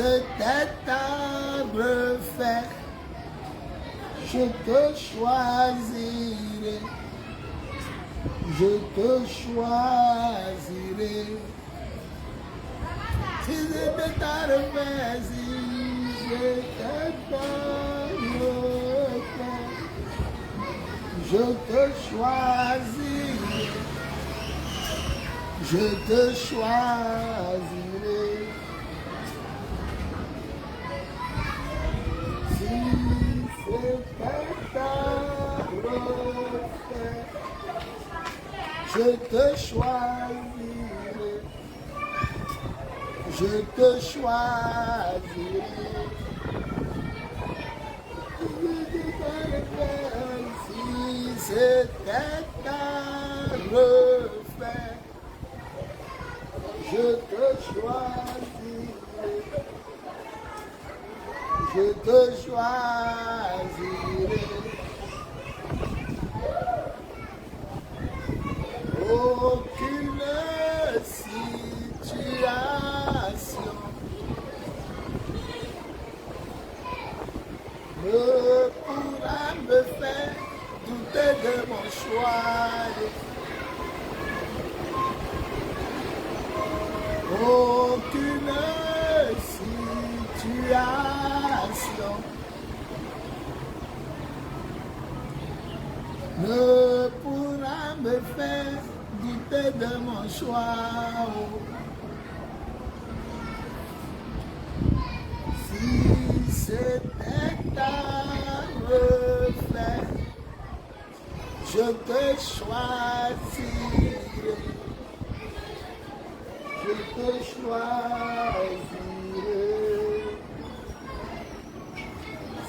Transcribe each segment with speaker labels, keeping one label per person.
Speaker 1: c'était un refait, je te choisirai, je te choisirai. Si c'était ta refait, si j'étais un refait, je te choisirai, je te choisirai. Si c'était un refait, je te choisirai, je te choisirai. Si c'était un refait, je te choisirai, je te choisirai. Aucune situation ne pourra me faire douter de mon choix. Aucune situation ne pourra me faire douter de mon choix. Si c'était un reflet, je te choisirai, je te choisirai.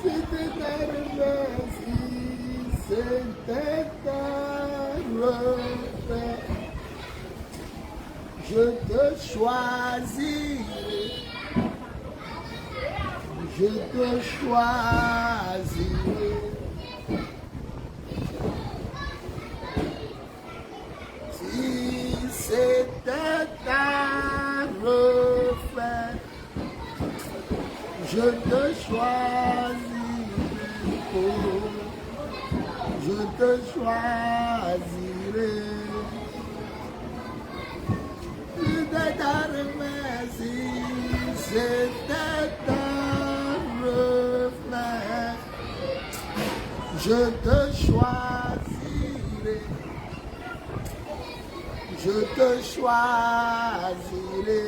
Speaker 1: C'était un reflet, si c'était un reflet, je te choisirai, je te choisirai. Si c'était un reflet, je te choisirai, je te choisirai. C'était un reflet, si c'était un reflet, je te choisirai, je te choisirai.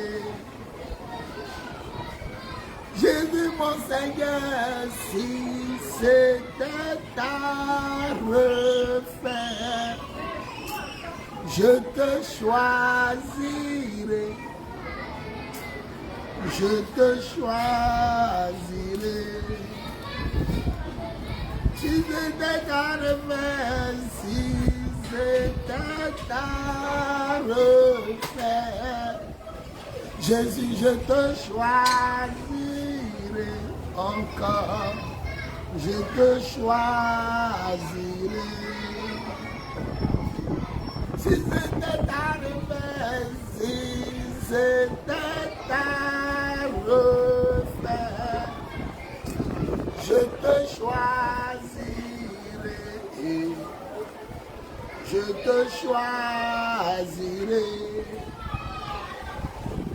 Speaker 1: Jésus mon Seigneur, si c'était un reflet, je te choisirai, je te choisirai. Si c'était un reflet, si c'était un reflet, Jésus, je te choisirai encore, je te choisirai. Si c'était un reflet, si c'était un reflet, je te choisirai, je te choisirai.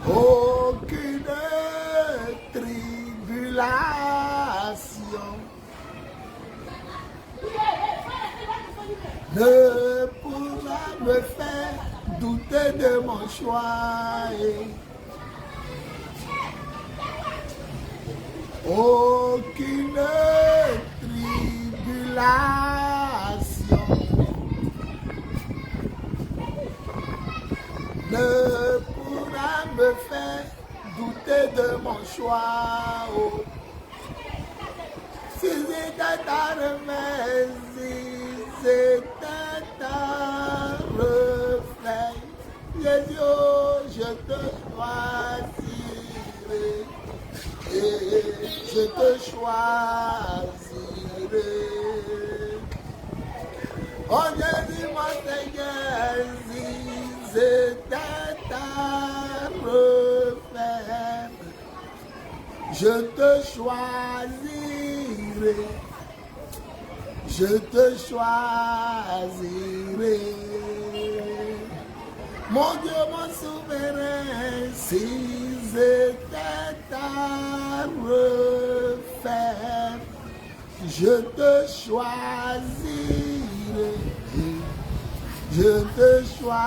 Speaker 1: Aucune tribulation ne pourra me faire douter de mon choix. Aucune tribulation ne pourra me faire douter de mon choix. Si c'était un reflet, si c'était un reflet, Jésus, je te choisirai, et je te choisirai. Oh Jésus, mon Seigneur, si c'était un reflet, Je te choisirai. Je te choisirai. Mon Dieu, mon souverain, si c'était à refaire, je te choisirai. Je te choisirai.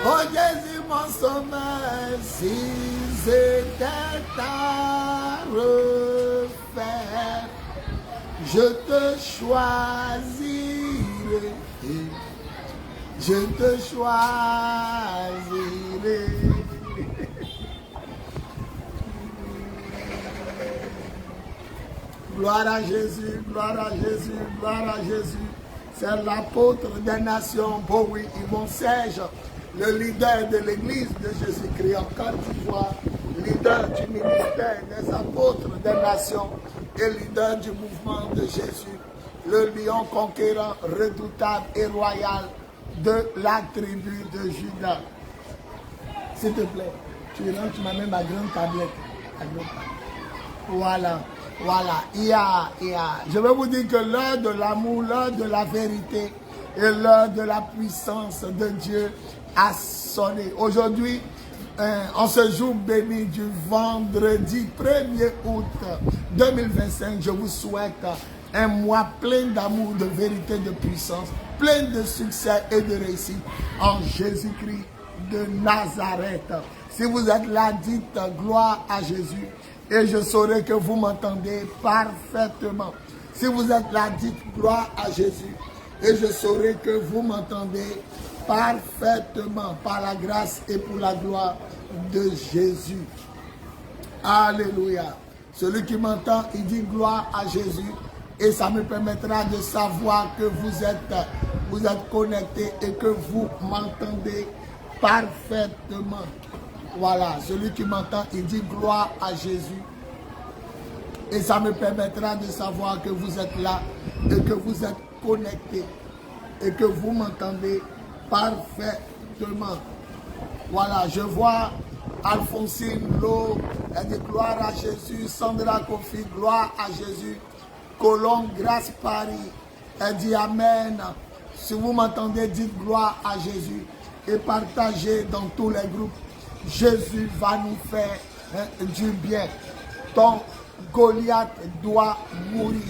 Speaker 1: Oh Jésus, mon sauveur, si c'était à refaire, je te choisirai. Je te choisirai. Gloire à Jésus, gloire à Jésus, gloire à Jésus. C'est l'apôtre des nations, Bowie Yvon Serge, le leader de l'église de Jésus-Christ en Côte d'Ivoire, leader du ministère des apôtres des nations et leader du mouvement de Jésus, le lion conquérant, redoutable et royal de la tribu de Juda. S'il te plaît, tu rentres, tu m'amènes ma grande tablette. Voilà. Voilà, je vais vous dire que l'heure de l'amour, l'heure de la vérité et l'heure de la puissance de Dieu a sonné. Aujourd'hui, en ce jour béni du vendredi 1er août 2025, je vous souhaite un mois plein d'amour, de vérité, de puissance, plein de succès et de réussite en Jésus-Christ de Nazareth. Si vous êtes là, dites gloire à Jésus. Et je saurai que vous m'entendez parfaitement. Si vous êtes là, dites gloire à Jésus. Et je saurai que vous m'entendez parfaitement par la grâce et pour la gloire de Jésus. Alléluia. Celui qui m'entend, il dit gloire à Jésus. Et ça me permettra de savoir que vous êtes connectés et que vous m'entendez parfaitement. Voilà, celui qui m'entend, il dit gloire à Jésus. Et ça me permettra de savoir que vous êtes là et que vous êtes connectés et que vous m'entendez parfaitement. Voilà, je vois Alphonsine Lo, elle dit gloire à Jésus. Sandra Kofi, gloire à Jésus. Colombe Grâce Paris, elle dit amen. Si vous m'entendez, dites gloire à Jésus et partagez dans tous les groupes. Jésus va nous faire du bien. Ton Goliath doit mourir.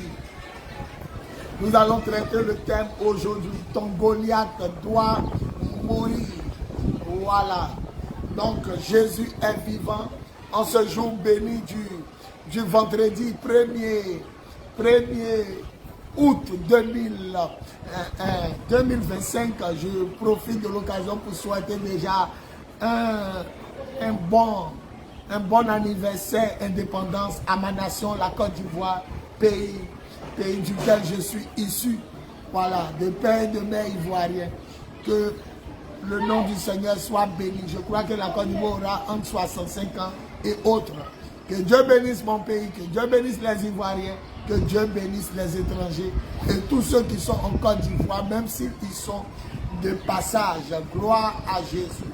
Speaker 1: Nous allons traiter le thème aujourd'hui. Ton Goliath doit mourir. Voilà. Donc Jésus est vivant en ce jour béni du vendredi 1er août 2025. Je profite de l'occasion pour souhaiter déjà un bon anniversaire indépendance à ma nation, la Côte d'Ivoire, pays duquel je suis issu. Voilà, de père et de mère ivoiriens. Que le nom du Seigneur soit béni. Je crois que la Côte d'Ivoire aura entre 65 ans et autres. Que Dieu bénisse mon pays, que Dieu bénisse les Ivoiriens, que Dieu bénisse les étrangers et tous ceux qui sont en Côte d'Ivoire, même s'ils sont de passage. Gloire à Jésus.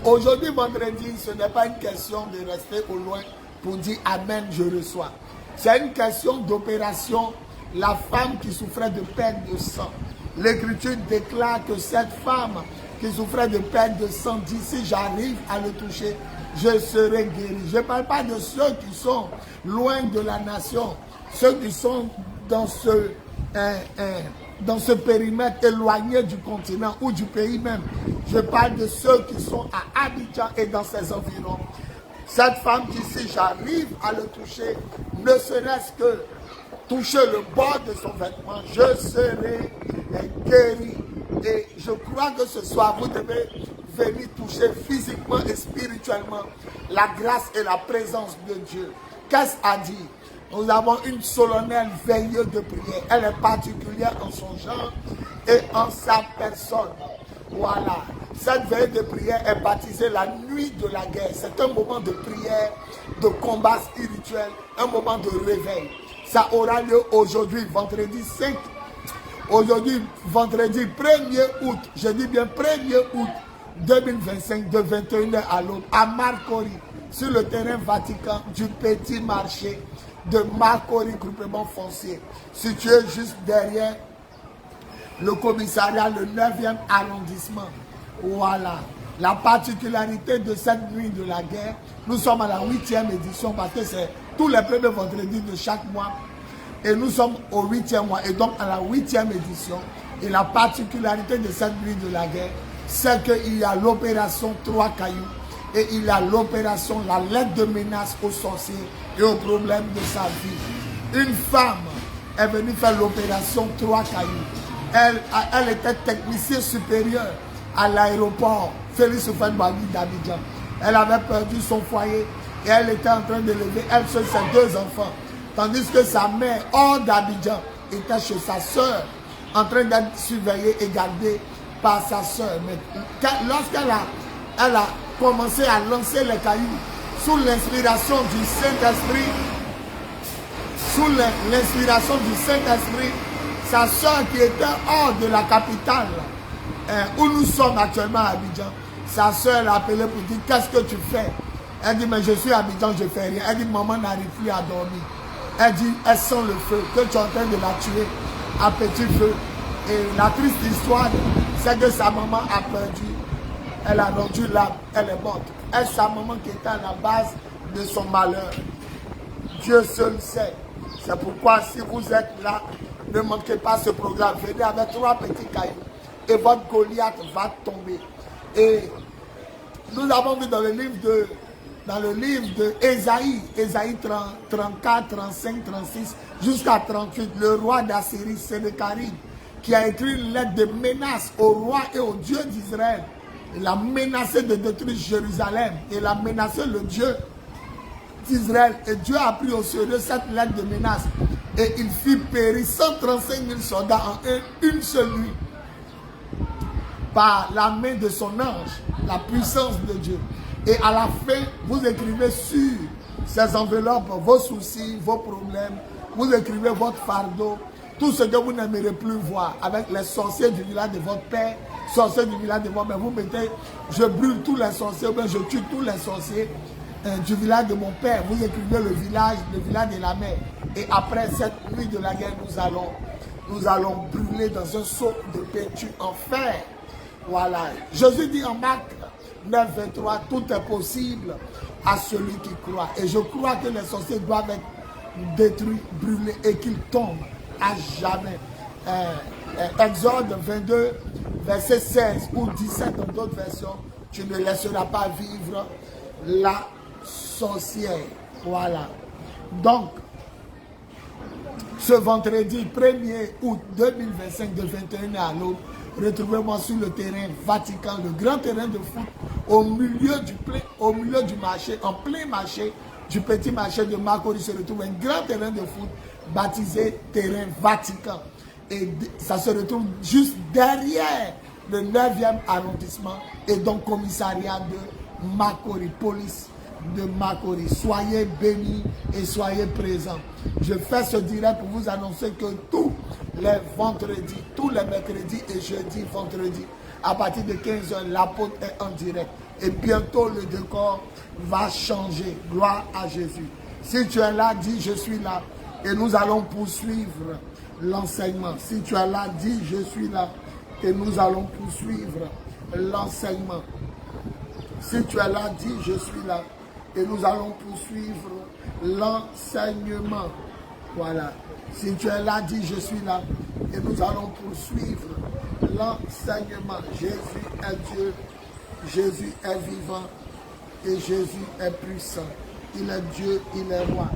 Speaker 1: Aujourd'hui, vendredi, ce n'est pas une question de rester au loin pour dire Amen, je reçois. C'est une question d'opération. La femme qui souffrait de perte de sang. L'Écriture déclare que cette femme qui souffrait de perte de sang dit si j'arrive à le toucher, je serai guéri. Je ne parle pas de ceux qui sont loin de la nation, ceux qui sont dans ce périmètre éloigné du continent ou du pays même. Je parle de ceux qui sont à Abidjan et dans ses environs. Cette femme dit si j'arrive à le toucher, ne serait-ce que toucher le bord de son vêtement, je serai guéri. Et je crois que ce soir, vous devez venir toucher physiquement et spirituellement la grâce et la présence de Dieu. Qu'est-ce à dire? Nous avons une solennelle veille de prière. Elle est particulière en son genre et en sa personne. Voilà. Cette veille de prière est baptisée la nuit de la guerre. C'est un moment de prière, de combat spirituel, un moment de réveil. Ça aura lieu aujourd'hui, vendredi 5. Aujourd'hui, vendredi 1er août. Je dis bien 1er août 2025 de 21h à l'aube à Marcory, sur le terrain Vatican du petit marché de Marcory, groupement foncier, situé juste derrière le commissariat, le 9e arrondissement. Voilà. La particularité de cette nuit de la guerre, nous sommes à la 8e édition parce que c'est tous les premiers vendredis de chaque mois. Et nous sommes au 8e mois et donc à la 8e édition. Et la particularité de cette nuit de la guerre, c'est qu'il y a l'opération 3 cailloux et il y a l'opération la lettre de menace aux sorciers et aux problèmes de sa vie. Une femme est venue faire l'opération 3 cailloux. Elle était technicienne supérieure à l'aéroport Félix Houphouët-Boigny d'Abidjan. Elle avait perdu son foyer et elle était en train d'élever elle seule ses 2 enfants. Tandis que sa mère, hors d'Abidjan, était chez sa soeur, en train d'être surveillée et gardée par sa soeur. Mais lorsqu'elle a commencé à lancer les cailloux sous l'inspiration du Saint-Esprit, sa soeur qui était hors de la capitale, où nous sommes actuellement à Abidjan, sa soeur l'a appelée pour dire qu'est-ce que tu fais? Elle dit mais je suis à Abidjan, je ne fais rien. Elle dit maman n'arrive plus à dormir. Elle dit elle sent le feu, que tu es en train de la tuer à petit feu. Et la triste histoire, c'est que sa maman a perdu, elle a rendu l'âme, elle est morte. Elle, sa maman qui était à la base de son malheur. Dieu seul sait. C'est pourquoi si vous êtes là, ne manquez pas ce programme. Venez avec 3 petits cailloux et votre Goliath va tomber. Et nous avons vu dans le livre de Ésaïe, Ésaïe 34, 35, 36, jusqu'à 38, le roi d'Assyrie, Sénécarib, qui a écrit une lettre de menace au roi et au Dieu d'Israël. Il a menacé de détruire Jérusalem. Il a menacé le Dieu d'Israël. Et Dieu a pris au sérieux cette lettre de menace. Et il fit périr 135 000 soldats en une seule nuit. Par la main de son ange, la puissance de Dieu. Et à la fin, vous écrivez sur ces enveloppes vos soucis, vos problèmes. Vous écrivez votre fardeau, tout ce que vous n'aimerez plus voir avec les sorciers du village de votre père, sorciers du village de votre mère. Vous mettez, je brûle tous les sorciers, ou bien je tue tous les sorciers du village de mon père. Vous écrivez le village de la mère. Et après cette nuit de la guerre, nous allons brûler dans un seau de peinture en fer. Voilà. Jésus dit en Marc 9, 23, tout est possible à celui qui croit. Et je crois que les sorciers doivent être détruits, brûlés et qu'ils tombent à jamais. Exode 22, verset 16 ou 17 dans d'autres versions, tu ne laisseras pas vivre la sorcière. Voilà. Donc, ce vendredi 1er août 2025 de 21h à l'aube, retrouvez-moi sur le terrain Vatican, le grand terrain de foot, au milieu du marché, en plein marché, du petit marché de Marcory se retrouve un grand terrain de foot baptisé terrain Vatican. Et ça se retrouve juste derrière le 9e arrondissement et donc commissariat de Marcory, police de Marcory. Soyez bénis et soyez présents. Je fais ce direct pour vous annoncer que tous les vendredis, tous les mercredis et jeudis, vendredis, à partir de 15h, l'apôtre est en direct. Et bientôt le décor va changer. Gloire à Jésus. Si tu es là, dis je suis là. Et nous allons poursuivre l'enseignement. Si tu es là, dis je suis là. Et nous allons poursuivre l'enseignement. Si tu es là, dis je suis là. Et nous allons poursuivre l'enseignement. Voilà. Si tu es là, dis je suis là. Et nous allons poursuivre l'enseignement. Jésus est Dieu. Jésus est vivant. Et Jésus est puissant. Il est Dieu, il est roi.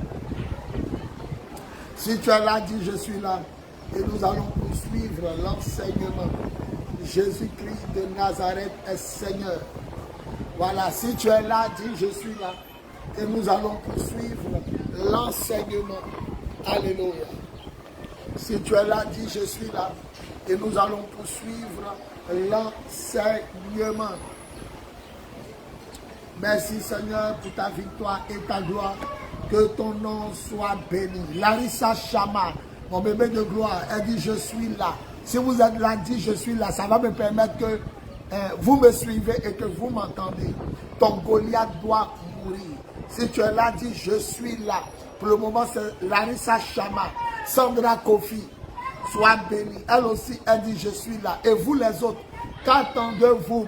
Speaker 1: Si tu es là, dis je suis là. Et nous allons poursuivre l'enseignement. Jésus-Christ de Nazareth est Seigneur. Voilà, si tu es là, dis je suis là. Et nous allons poursuivre l'enseignement. Alléluia. Si tu es là, dis je suis là. Et nous allons poursuivre l'enseignement. Merci Seigneur pour ta victoire et ta gloire. Que ton nom soit béni. Larissa Chama, mon bébé de gloire, elle dit je suis là. Si vous êtes là, dit je suis là. Ça va me permettre que vous me suivez et que vous m'entendez, ton Goliath doit mourir. Si tu es là, dis je suis là. Pour le moment, c'est Larissa Chama, Sandra Kofi. Sois bénie. Elle aussi, elle dit je suis là. Et vous les autres, qu'attendez-vous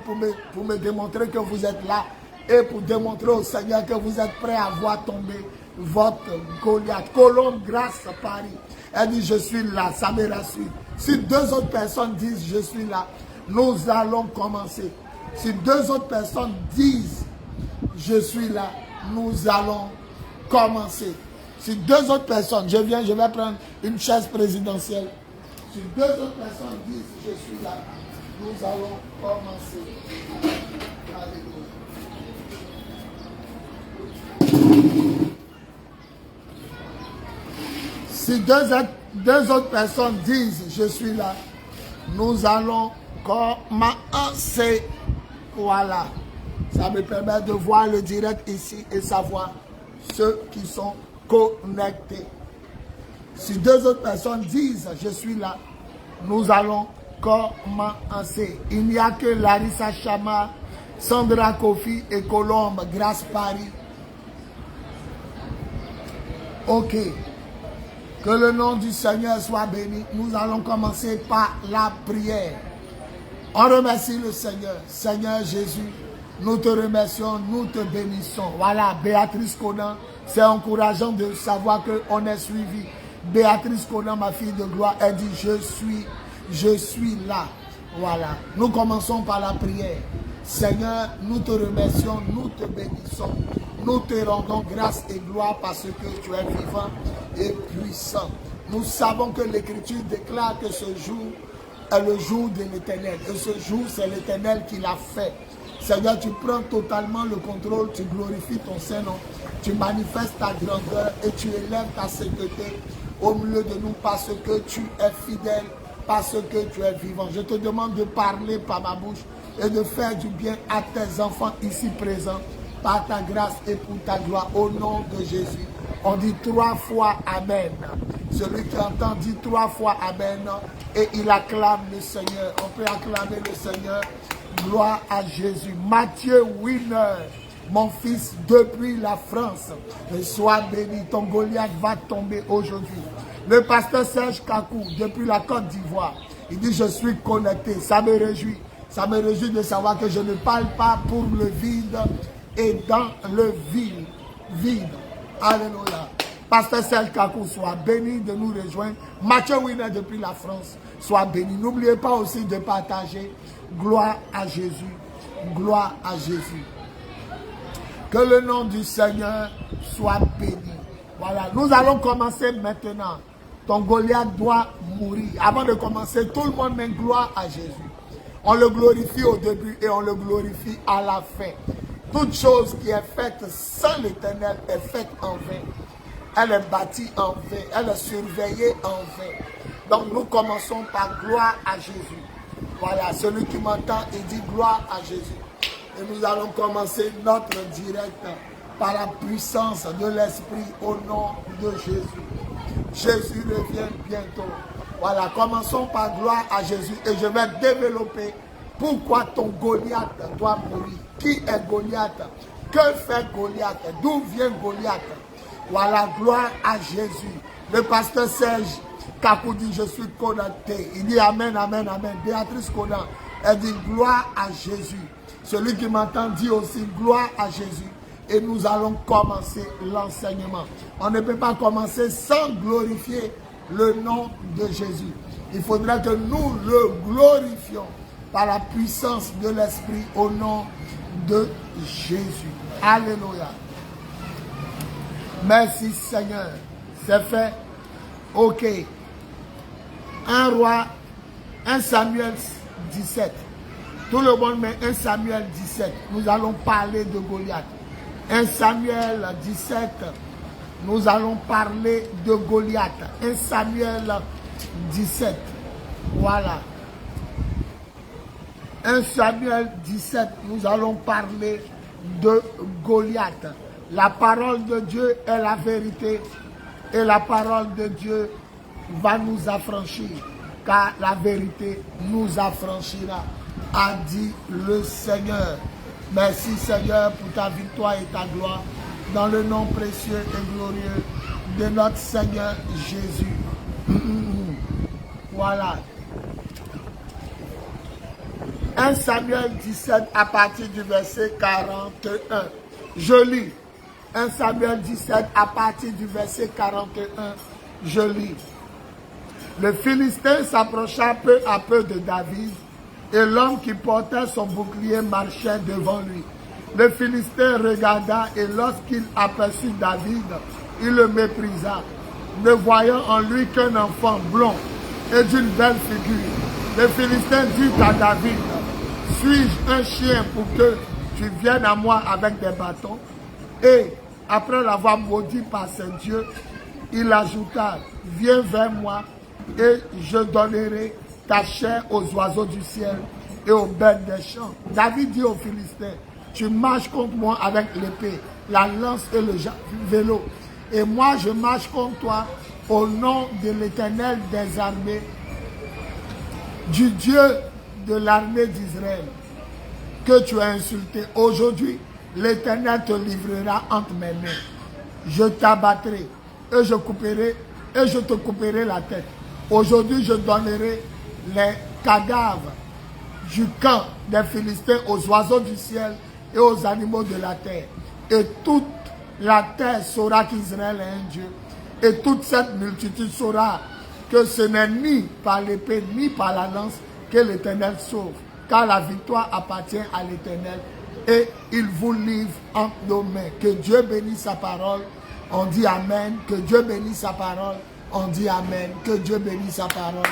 Speaker 1: pour me démontrer que vous êtes là et pour démontrer au Seigneur que vous êtes prêts à voir tomber votre Goliath. Colombe Grâce Paris. Elle dit je suis là, ça me rassure. Si deux autres personnes disent je suis là, nous allons commencer. Si deux autres personnes disent je suis là, nous allons commencer. Si deux autres personnes, je vais prendre une chaise présidentielle. Si deux autres personnes disent je suis là, nous allons commencer. Si deux autres personnes disent je suis là, nous allons commencer. Voilà. Ça me permet de voir le direct ici et savoir ceux qui sont connectés. Si deux autres personnes disent je suis là, nous allons commencer. Il n'y a que Larissa Chama, Sandra Kofi et Colombe Grâce Paris. Ok. Que le nom du Seigneur soit béni. Nous allons commencer par la prière. On remercie le Seigneur. Seigneur Jésus, nous te remercions, nous te bénissons. Voilà, Béatrice Conan, c'est encourageant de savoir qu'on est suivi. Béatrice Conan, ma fille de gloire, elle dit je suis là. Voilà, nous commençons par la prière. Seigneur, nous te remercions, nous te bénissons. Nous te rendons grâce et gloire parce que tu es vivant et puissant. Nous savons que l'Écriture déclare que ce jour est le jour de l'Éternel. Et ce jour, c'est l'Éternel qui l'a fait. Seigneur, tu prends totalement le contrôle, tu glorifies ton Saint-Nom, tu manifestes ta grandeur et tu élèves ta sainteté au milieu de nous parce que tu es fidèle, parce que tu es vivant. Je te demande de parler par ma bouche et de faire du bien à tes enfants ici présents par ta grâce et pour ta gloire au nom de Jésus. On dit 3 fois Amen. Celui qui entend dit 3 fois Amen et il acclame le Seigneur. On peut acclamer le Seigneur. Gloire à Jésus. Mathieu Winner, mon fils, depuis la France, sois béni. Ton Goliath va tomber aujourd'hui. Le pasteur Serge Kakou, depuis la Côte d'Ivoire, il dit je suis connecté. Ça me réjouit. Ça me réjouit de savoir que je ne parle pas pour le vide et dans le vide. Alléluia. Pasteur Serge Kakou, sois béni de nous rejoindre. Mathieu Winner depuis la France, sois béni. N'oubliez pas aussi de partager. Gloire à Jésus. Gloire à Jésus. Que le nom du Seigneur soit béni. Voilà, nous allons commencer maintenant. Ton Goliath doit mourir. Avant de commencer, tout le monde met gloire à Jésus. On le glorifie au début et on le glorifie à la fin. Toute chose qui est faite sans l'Éternel est faite en vain. Elle est bâtie en vain. Elle est surveillée en vain. Donc nous commençons par gloire à Jésus. Voilà, celui qui m'entend, il dit gloire à Jésus. Et nous allons commencer notre direct par la puissance de l'Esprit au nom de Jésus. Jésus revient bientôt. Voilà, commençons par gloire à Jésus et je vais développer pourquoi ton Goliath doit mourir. Qui est Goliath? Que fait Goliath? D'où vient Goliath? Voilà, gloire à Jésus. Le pasteur Serge Kakou dit je suis connecté. Il dit Amen, Amen, Amen. Béatrice Conan, elle dit gloire à Jésus. Celui qui m'entend dit aussi gloire à Jésus. Et nous allons commencer l'enseignement. On ne peut pas commencer sans glorifier le nom de Jésus. Il faudra que nous le glorifions par la puissance de l'Esprit au nom de Jésus. Alléluia. Merci Seigneur. C'est fait. Ok. 1 Samuel 17. Tout le monde met 1 Samuel 17. Nous allons parler de Goliath. 1 Samuel 17. Nous allons parler de Goliath. 1 Samuel 17. Voilà. 1 Samuel 17. Nous allons parler de Goliath. La parole de Dieu est la vérité. Et la parole de Dieu va nous affranchir. Car la vérité nous affranchira. a dit le Seigneur. Merci Seigneur pour ta victoire et ta gloire. Dans le nom précieux et glorieux de notre Seigneur Jésus. Voilà. 1 Samuel 17 à partir du verset 41. Je lis. 1 Samuel 17 à partir du verset 41. Je lis. Le Philistin s'approcha peu à peu de David et l'homme qui portait son bouclier marchait devant lui. Le Philistin regarda et lorsqu'il aperçut David, il le méprisa, ne voyant en lui qu'un enfant blond et d'une belle figure. Le Philistin dit à David, « Suis-je un chien pour que tu viennes à moi avec des bâtons ?» Et après l'avoir maudit par ses dieux, il ajouta, « Viens vers moi et je donnerai ta chair aux oiseaux du ciel et aux bêtes des champs. » David dit aux Philistins, « Tu marches contre moi avec l'épée, la lance et le vélo. Et moi, je marche contre toi au nom de l'Éternel des armées, du Dieu de l'armée d'Israël, que tu as insulté. Aujourd'hui, l'Éternel te livrera entre mes mains. Je t'abattrai et je te couperai la tête. Aujourd'hui, je donnerai les cadavres du camp des Philistins aux oiseaux du ciel et aux animaux de la terre. Et toute la terre saura qu'Israël est un Dieu. Et toute cette multitude saura que ce n'est ni par l'épée ni par la lance que l'Éternel sauve. Car la victoire appartient à l'Éternel et il vous livre entre nos mains. Que Dieu bénisse sa parole. On dit Amen. Que Dieu bénisse sa parole. On dit Amen. Que Dieu bénisse sa parole.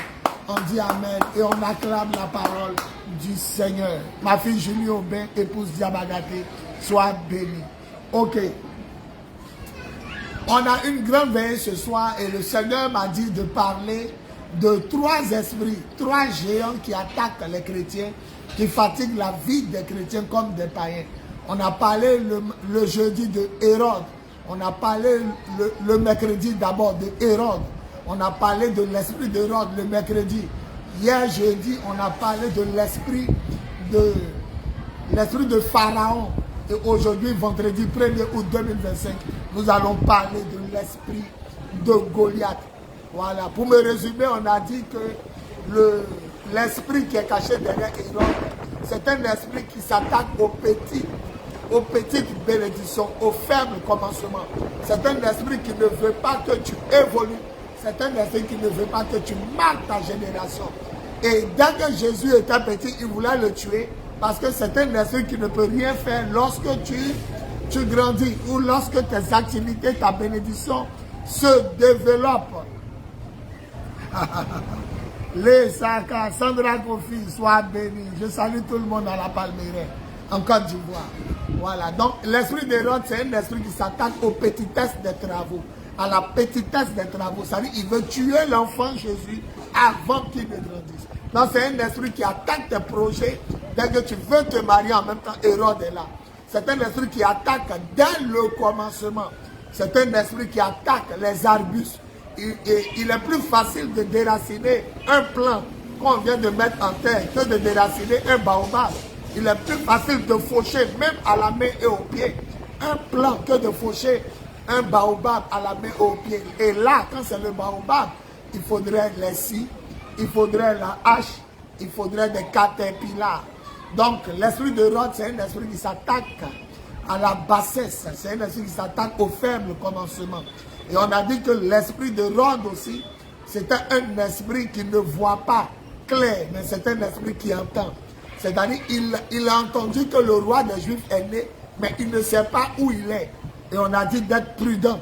Speaker 1: On dit Amen. Et on acclame la parole du Seigneur. Ma fille Julie Aubin, épouse Diabagaté, soit bénie. Ok. On a une grande veillée ce soir et le Seigneur m'a dit de parler de 3 esprits, 3 géants qui attaquent les chrétiens, qui fatiguent la vie des chrétiens comme des païens. On a parlé le jeudi de Hérode. On a parlé le mercredi d'abord de Hérode. On a parlé de l'esprit d'Hérode le mercredi. Hier jeudi, on a parlé de l'esprit de Pharaon. Et aujourd'hui, vendredi 1er août 2025, nous allons parler de l'esprit de Goliath. Voilà. Pour me résumer, on a dit que l'esprit qui est caché derrière Hérode, c'est un esprit qui s'attaque aux petites bénédictions, aux faibles commencements. C'est un esprit qui ne veut pas que tu évolues. C'est un esprit qui ne veut pas que tu marques ta génération. Et dès que Jésus était petit, il voulait le tuer parce que c'est un esprit qui ne peut rien faire lorsque tu grandis ou lorsque tes activités, ta bénédiction se développent. Les Saka, Sandra Kofi, sois béni. Je salue tout le monde à la Palmeraie, en Côte d'Ivoire. Voilà, donc l'esprit d'Hérode, c'est un esprit qui s'attaque aux petitesses des travaux. À la petitesse des travaux. Ça veut dire qu'il veut tuer l'enfant Jésus avant qu'il ne grandisse. Donc c'est un esprit qui attaque tes projets. Dès que tu veux te marier en même temps, Hérode est là. C'est un esprit qui attaque dès le commencement. C'est un esprit qui attaque les arbustes. Il est plus facile de déraciner un plant qu'on vient de mettre en terre que de déraciner un baobab. Il est plus facile de faucher même à la main et aux pieds un plant que de faucher un baobab à la main aux pieds. Et là, quand c'est le baobab, il faudrait les scies, il faudrait la hache, il faudrait des caterpillars. Donc, l'esprit de Hérode, c'est un esprit qui s'attaque à la bassesse. C'est un esprit qui s'attaque au faible commencement. Et on a dit que l'esprit de Hérode aussi, c'était un esprit qui ne voit pas clair, mais c'est un esprit qui entend. C'est-à-dire, il a entendu que le roi des Juifs est né, mais il ne sait pas où il est. Et on a dit d'être prudent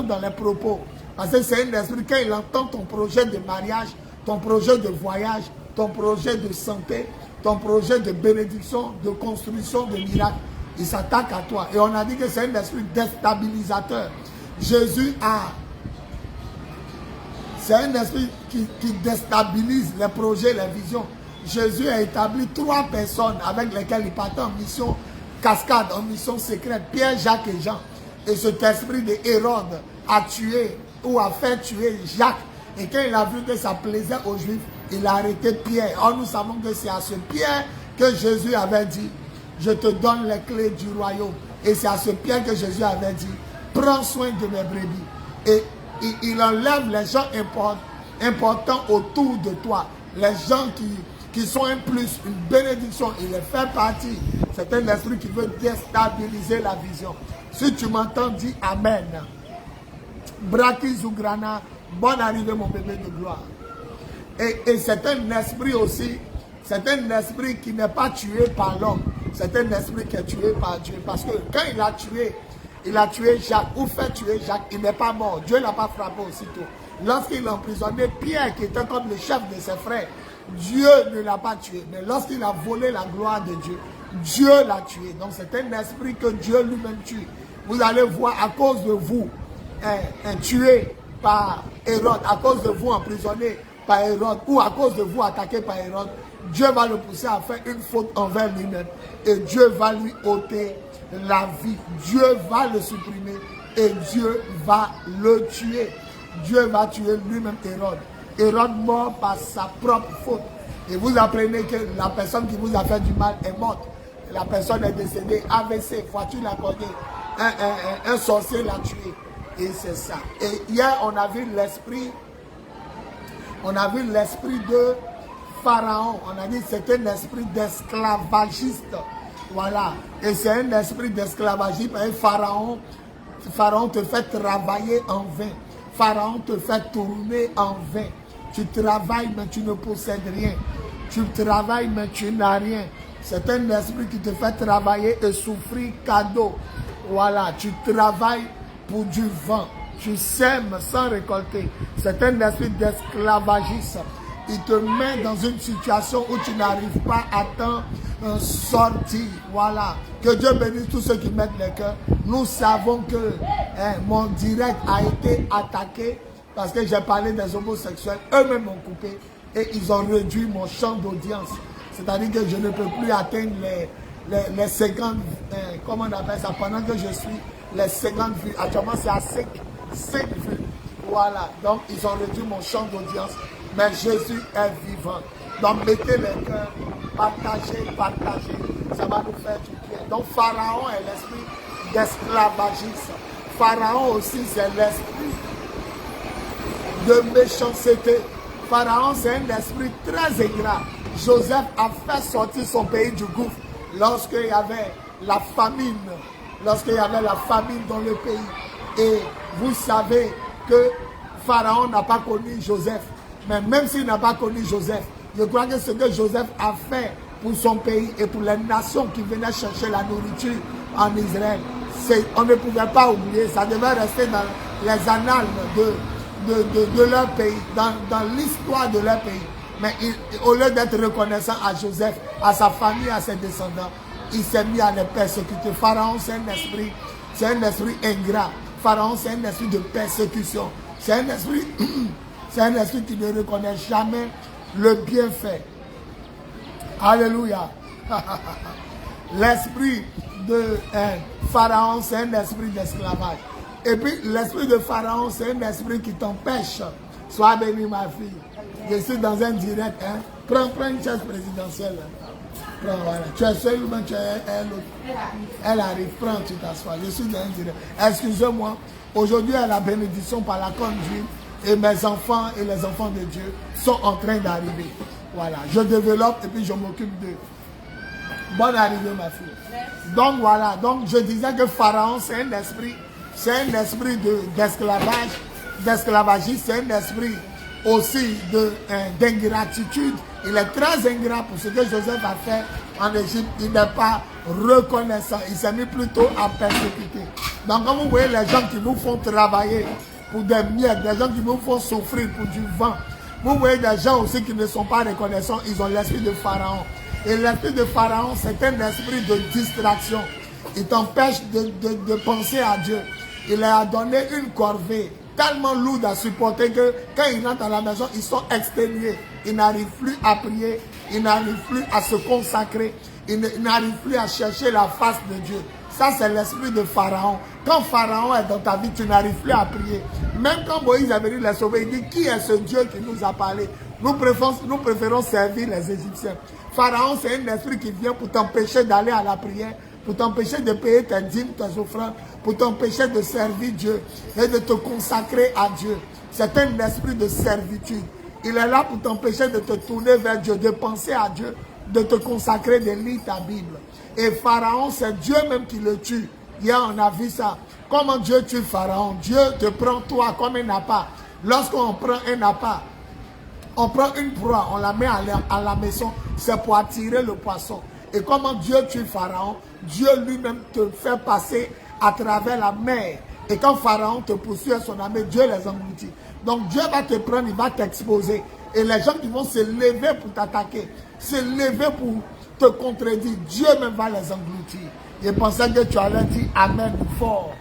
Speaker 1: dans les propos. Parce que c'est un esprit, quand il entend ton projet de mariage, ton projet de voyage, ton projet de santé, ton projet de bénédiction, de construction, de miracle, il s'attaque à toi. Et on a dit que c'est un esprit déstabilisateur. Jésus a... C'est un esprit qui déstabilise les projets, les visions. Jésus a établi 3 personnes avec lesquelles il partait en mission cascade, en mission secrète, Pierre, Jacques et Jean. Et cet esprit de Hérode a tué ou a fait tuer Jacques. Et quand il a vu que ça plaisait aux Juifs, il a arrêté Pierre. Or, nous savons que c'est à ce Pierre que Jésus avait dit, je te donne les clés du royaume. Et c'est à ce Pierre que Jésus avait dit, prends soin de mes brebis. Et il enlève les gens importants autour de toi. Les gens qui sont un plus, une bénédiction, il les fait partie. C'est un esprit qui veut déstabiliser la vision. Si tu m'entends, dis Amen. Braki Zougrana, bonne arrivée mon bébé de gloire. Et c'est un esprit aussi, c'est un esprit qui n'est pas tué par l'homme. C'est un esprit qui est tué par Dieu. Parce que quand il a tué Jacques, ou fait tuer Jacques, il n'est pas mort. Dieu ne l'a pas frappé aussitôt. Lorsqu'il a emprisonné Pierre, qui était comme le chef de ses frères, Dieu ne l'a pas tué. Mais lorsqu'il a volé la gloire de Dieu, Dieu l'a tué. Donc c'est un esprit que Dieu lui-même tue. Vous allez voir, à cause de vous, tué par Hérode, à cause de vous emprisonné par Hérode, ou à cause de vous attaqué par Hérode, Dieu va le pousser à faire une faute envers lui-même. Et Dieu va lui ôter la vie. Dieu va le supprimer et Dieu va le tuer. Dieu va tuer lui-même Hérode. Hérode mort par sa propre faute. Et vous apprenez que la personne qui vous a fait du mal est morte. La personne est décédée, AVC, voiture l'a cogné. Un sorcier l'a tué. Et c'est ça. Et hier, on a vu l'esprit de Pharaon. On a dit que c'est un esprit d'esclavagiste. Voilà. Et c'est un esprit d'esclavagisme. Et Pharaon te fait travailler en vain. Pharaon te fait tourner en vain. Tu travailles, mais tu ne possèdes rien. Tu travailles, mais tu n'as rien. C'est un esprit qui te fait travailler et souffrir cadeau. Voilà. Tu travailles pour du vent. Tu sèmes sans récolter. C'est un esprit d'esclavagisme. Il te met dans une situation où tu n'arrives pas à t'en sortir. Voilà. Que Dieu bénisse tous ceux qui mettent les cœurs. Nous savons que mon direct a été attaqué parce que j'ai parlé des homosexuels. Eux-mêmes m'ont coupé et ils ont réduit mon champ d'audience. C'est-à-dire que je ne peux plus atteindre les 50, comment on appelle ça, pendant que je suis les 50 vues. Actuellement, c'est à 5 vues. Voilà. Donc, ils ont réduit mon champ d'audience. Mais Jésus est vivant. Donc mettez les cœurs, partagez. Ça va nous faire du bien. Donc Pharaon est l'esprit d'esclavagisme. Pharaon aussi c'est l'esprit de méchanceté. Pharaon c'est un esprit très ingrat. Joseph a fait sortir son pays du gouffre lorsqu'il y avait la famine. Lorsqu'il y avait la famine dans le pays. Et vous savez que Pharaon n'a pas connu Joseph. Mais même s'il n'a pas connu Joseph, je crois que ce que Joseph a fait pour son pays et pour les nations qui venaient chercher la nourriture en Israël, on ne pouvait pas oublier, ça devait rester dans les annales de leur pays, dans l'histoire de leur pays. Mais au lieu d'être reconnaissant à Joseph, à sa famille, à ses descendants, il s'est mis à les persécuter. Pharaon, c'est un esprit ingrat. Pharaon, c'est un esprit de persécution. C'est un esprit... C'est un esprit qui ne reconnaît jamais le bienfait. Alléluia. L'esprit de Pharaon, c'est un esprit d'esclavage. Et puis, l'esprit de Pharaon, c'est un esprit qui t'empêche. Sois béni, ma fille. Je suis dans un direct. Hein. Prends une chaise présidentielle. Prends, voilà. Tu es seul ou bien tu es elle? Elle arrive. Prends, tu t'assois. Je suis dans un direct. Excusez-moi. Aujourd'hui, à la bénédiction par la conduite. Et mes enfants et les enfants de Dieu sont en train d'arriver. Voilà, je développe et puis je m'occupe d'eux. Bonne arrivée, ma fille. Donc voilà, donc je disais que Pharaon, c'est un esprit d'esclavagisme, c'est un esprit aussi d'ingratitude. Il est très ingrat pour ce que Joseph a fait en Égypte. Il n'est pas reconnaissant, il s'est mis plutôt à persécuter. Donc comme vous voyez les gens qui vous font travailler pour des miettes, des gens qui vous font souffrir pour du vent. Vous voyez des gens aussi qui ne sont pas reconnaissants, ils ont l'esprit de Pharaon. Et l'esprit de Pharaon, c'est un esprit de distraction. Il t'empêche de penser à Dieu. Il leur a donné une corvée tellement lourde à supporter que quand ils rentrent à la maison, ils sont exténués. Ils n'arrivent plus à prier, ils n'arrivent plus à se consacrer, ils n'arrivent plus à chercher la face de Dieu. Ça, c'est l'esprit de Pharaon. Quand Pharaon est dans ta vie, tu n'arrives plus à prier. Même quand Moïse est venu les sauver, il dit, qui est ce Dieu qui nous a parlé? Nous préférons servir les Égyptiens. Pharaon, c'est un esprit qui vient pour t'empêcher d'aller à la prière, pour t'empêcher de payer tes dîmes, tes offrandes, pour t'empêcher de servir Dieu et de te consacrer à Dieu. C'est un esprit de servitude. Il est là pour t'empêcher de te tourner vers Dieu, de penser à Dieu, de te consacrer, de lire ta Bible. Et Pharaon, c'est Dieu même qui le tue. Hier, on a vu ça. Comment Dieu tue Pharaon? Dieu te prend toi comme un appât. Lorsqu'on prend un appât, on prend une proie, on la met à la maison, c'est pour attirer le poisson. Et comment Dieu tue Pharaon? Dieu lui-même te fait passer à travers la mer. Et quand Pharaon te poursuit à son armée, Dieu les engloutit. Donc Dieu va te prendre, il va t'exposer. Et les gens qui vont se lever pour t'attaquer, se lever pour te contredire, Dieu même va les engloutir. Je pensais que tu allais dire Amen fort.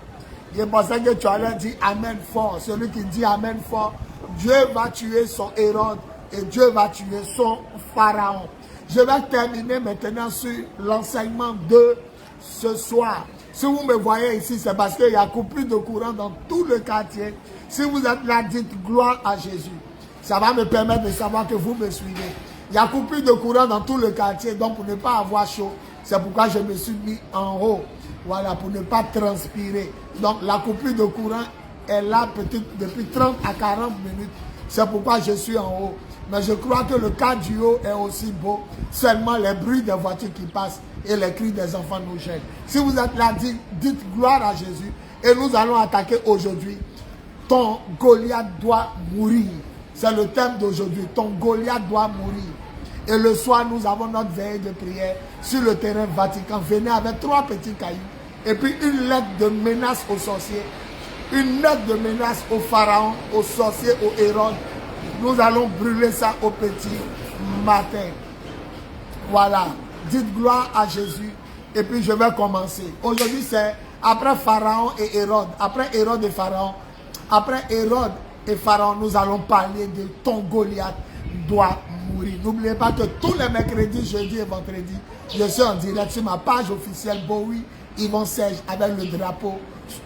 Speaker 1: Je pensais que tu allais dire Amen fort. Celui qui dit Amen fort, Dieu va tuer son Hérode et Dieu va tuer son Pharaon. Je vais terminer maintenant sur l'enseignement de ce soir. Si vous me voyez ici, c'est parce qu'il y a coupure de courant dans tout le quartier. Si vous êtes là, dites gloire à Jésus. Ça va me permettre de savoir que vous me suivez. Il y a coupure de courant dans tout le quartier, donc pour ne pas avoir chaud, c'est pourquoi je me suis mis en haut. Voilà, pour ne pas transpirer. Donc la coupure de courant est là peut-être depuis 30 à 40 minutes. C'est pourquoi je suis en haut. Mais je crois que le cadre du haut est aussi beau. Seulement les bruits des voitures qui passent et les cris des enfants nous gênent. Si vous êtes là, dites gloire à Jésus. Et nous allons attaquer aujourd'hui. Ton Goliath doit mourir. C'est le thème d'aujourd'hui. Ton Goliath doit mourir. Et le soir, nous avons notre veille de prière sur le terrain Vatican. Venez avec 3 petits cailloux. Et puis une lettre de menace aux sorciers. Une lettre de menace au pharaon, aux sorciers, aux Hérode. Nous allons brûler ça au petit matin. Voilà. Dites gloire à Jésus. Et puis je vais commencer. Aujourd'hui, c'est après Pharaon et Hérode. Après Hérode et Pharaon. Après Hérode et Pharaon, nous allons parler de ton Goliath doit mourir. N'oubliez pas que tous les mercredis, jeudi et vendredi, je suis en direct sur ma page officielle Bowie Yvon Serge avec le drapeau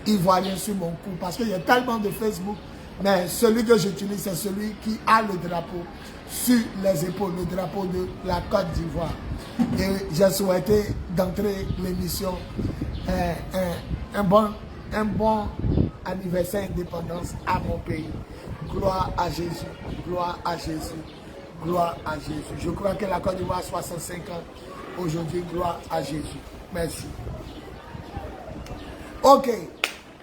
Speaker 1: ivoirien sur mon cou. Parce qu'il y a tellement de Facebook. Mais celui que j'utilise, c'est celui qui a le drapeau sur les épaules, le drapeau de la Côte d'Ivoire. Et j'ai souhaité d'entrer l'émission un bon anniversaire d'indépendance à mon pays. Gloire à Jésus, gloire à Jésus, gloire à Jésus. Je crois que la Côte d'Ivoire a 65 ans aujourd'hui. Gloire à Jésus. Merci. Ok.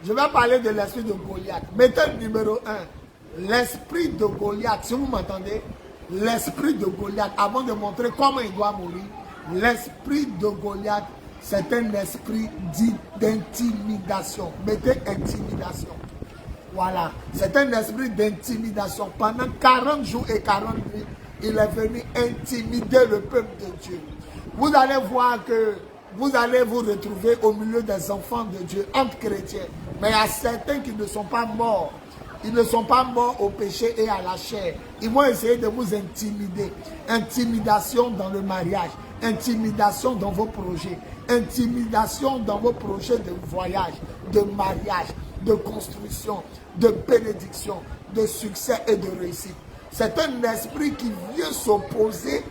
Speaker 1: Je vais parler de l'esprit de Goliath. Méthode numéro 1. L'esprit de Goliath. Si vous m'entendez, l'esprit de Goliath, avant de montrer comment il doit mourir, l'esprit de Goliath, c'est un esprit dit d'intimidation. Mettez intimidation. Voilà. C'est un esprit d'intimidation. Pendant 40 jours et 40 nuits, il est venu intimider le peuple de Dieu. Vous allez voir que vous allez vous retrouver au milieu des enfants de Dieu, entre chrétiens. Mais il y a certains qui ne sont pas morts. Ils ne sont pas morts au péché et à la chair. Ils vont essayer de vous intimider. Intimidation dans le mariage. Intimidation dans vos projets. Intimidation dans vos projets de voyage, de mariage, de construction, de bénédiction, de succès et de réussite. C'est un esprit qui vient s'opposer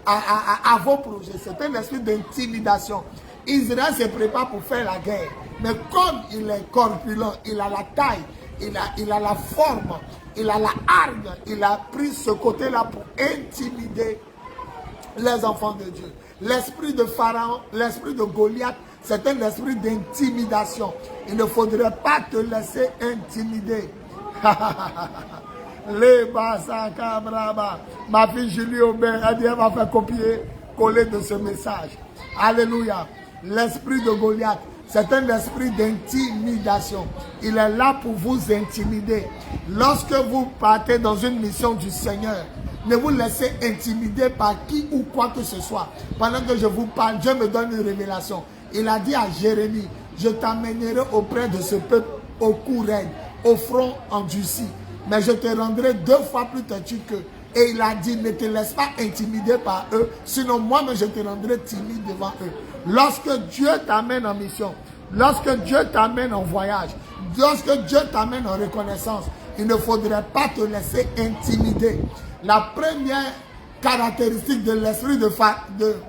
Speaker 1: à vos projets. C'est un esprit d'intimidation. Israël se prépare pour faire la guerre. Mais comme il est corpulent, il a la taille, il a la forme, il a la hargne, il a pris ce côté-là pour intimider les enfants de Dieu. L'esprit de Pharaon, l'esprit de Goliath, c'est un esprit d'intimidation. Il ne faudrait pas te laisser intimider. Ma fille Julie Aubin, elle va faire copier-coller de ce message. Alléluia. L'esprit de Goliath, c'est un esprit d'intimidation. Il est là pour vous intimider. Lorsque vous partez dans une mission du Seigneur, ne vous laissez intimider par qui ou quoi que ce soit. Pendant que je vous parle, Dieu me donne une révélation. Il a dit à Jérémie, je t'amènerai auprès de ce peuple au cou raide, au front endurci. Mais je te rendrai 2 fois plus têtu qu'eux. Et il a dit, ne te laisse pas intimider par eux, sinon moi-même je te rendrai timide devant eux. Lorsque Dieu t'amène en mission, Lorsque Dieu t'amène en voyage, lorsque Dieu t'amène en reconnaissance, il ne faudrait pas te laisser intimider. La première caractéristique de l'esprit de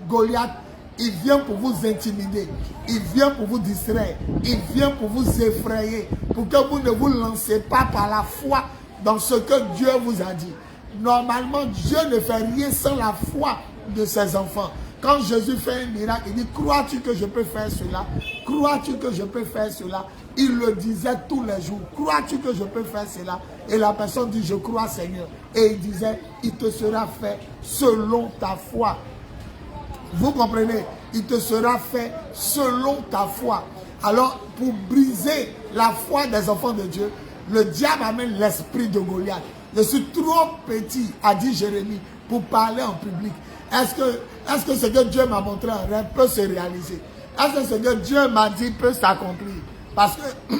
Speaker 1: Goliath, il vient pour vous intimider, il vient pour vous distraire, il vient pour vous effrayer, pour que vous ne vous lancez pas par la foi dans ce que Dieu vous a dit. Normalement, Dieu ne fait rien sans la foi de ses enfants. Quand Jésus fait un miracle, il dit, crois-tu que je peux faire cela? Crois-tu que je peux faire cela? Il le disait tous les jours. Crois-tu que je peux faire cela? Et la personne dit, je crois Seigneur. Et il disait, il te sera fait selon ta foi. Vous comprenez? Il te sera fait selon ta foi. Alors, pour briser la foi des enfants de Dieu, le diable amène l'esprit de Goliath. Je suis trop petit, a dit Jérémie, pour parler en public. Est-ce que ce que Dieu m'a montré en rêve peut se réaliser? Est-ce que ce que Dieu m'a dit peut s'accomplir? Parce que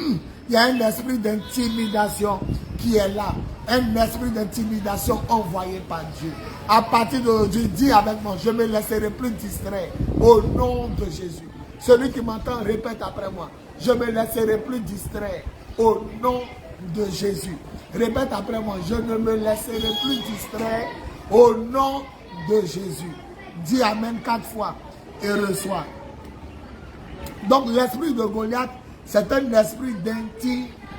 Speaker 1: il y a un esprit d'intimidation qui est là. Un esprit d'intimidation envoyé par Dieu. À partir d'aujourd'hui, dis avec moi, je ne me laisserai plus distraire au nom de Jésus. Celui qui m'entend, répète après moi. Je ne me laisserai plus distraire au nom de Jésus. Répète après moi, je ne me laisserai plus distraire au nom de Jésus. Dis Amen 4 fois et reçois. Donc l'esprit de Goliath, c'est un esprit